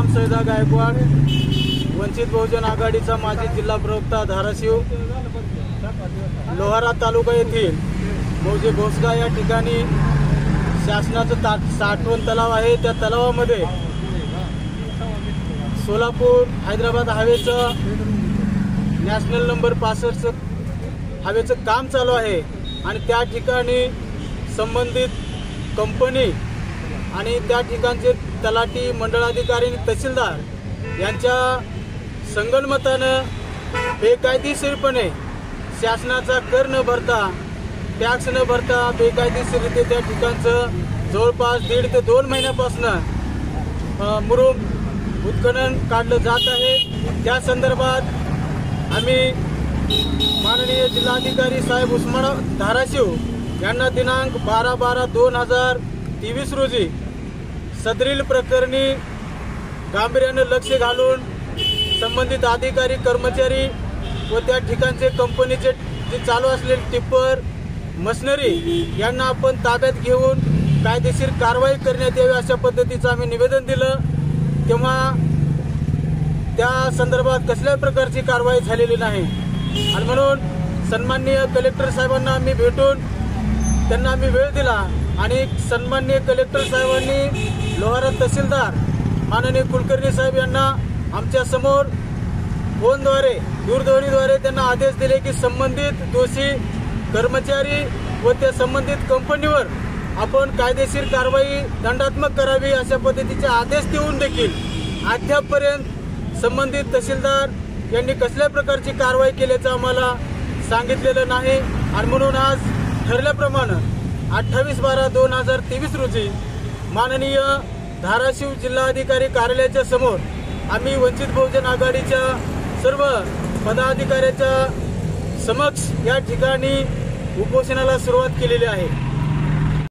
नाम सैदा गायकवाड, वंचित बहुजन आघाडीचा माजी जिल्हा प्रवक्ता धाराशिव। लोहारा तालुका येथील मौजे घोसगा या ठिकाणी शासनाचं साठवण तलाव आहे। त्या तलावामध्ये सोलापूर हैदराबाद हायवेचं नॅशनल नंबर 65 हायवेचं काम चालू आहे आणि त्या ठिकाणी संबंधित कंपनी आणि त्या ठिकाणचे तलाठी, मंडळाधिकारी आणि तहसीलदार यांच्या संगनमतानं बेकायदेशीरपणे शासनाचा कर न भरता, टॅक्स न भरता बेकायदेशीररित्या त्या ठिकाणचं जवळपास 1.5 ते 2 महिन्यापासून मुरुम उत्खनन काढलं जात आहे। त्या संदर्भात आम्ही माननीय जिल्हाधिकारी साहेब उस्मानाबाद धाराशिव यांना दिनांक 12/12/2023 रोजी सदरील प्रकरणी गांभीर्याने लक्ष घालून संबंधित अधिकारी, कर्मचारी व त्या ठिकाणचे कंपनीचे जे चालू असलेले टिप्पर, मशिनरी यांना आपण ताब्यात घेऊन कायदेशीर कारवाई करण्यात यावी अशा पद्धतीचं आम्ही निवेदन दिलं। तेव्हा त्या संदर्भात कसल्याही प्रकारची कारवाई झालेली नाही आणि म्हणून सन्माननीय कलेक्टर साहेबांना आम्ही भेटून त्यांना आम्ही वेळ दिला आणि सन्माननीय कलेक्टर साहेबांनी लोहारा तहसीलदार माननीय कुलकर्णी साहेब यांना आमच्या समोर फोनद्वारे, दूरध्वनीद्वारे त्यांना आदेश दिले की संबंधित दोषी कर्मचारी व त्या संबंधित कंपनीवर आपण कायदेशीर कारवाई दंडात्मक करावी अशा पद्धतीचे आदेश देऊन देखील अद्यापपर्यंत संबंधित तहसीलदार यांनी कसल्या प्रकारची कारवाई केल्याचं आम्हाला सांगितलेलं नाही आणि म्हणून आज ठरल्याप्रमाणे 28/12/2023 रोजी माननीय धाराशिव जिल्हाधिकारी कार्यालयाच्या समोर आम्ही वंचित बहुजन आघाडीच्या सर्व पदाधिकाऱ्यांच्या समक्ष या ठिकाणी उपोषणाला सुरुवात केलेली आहे।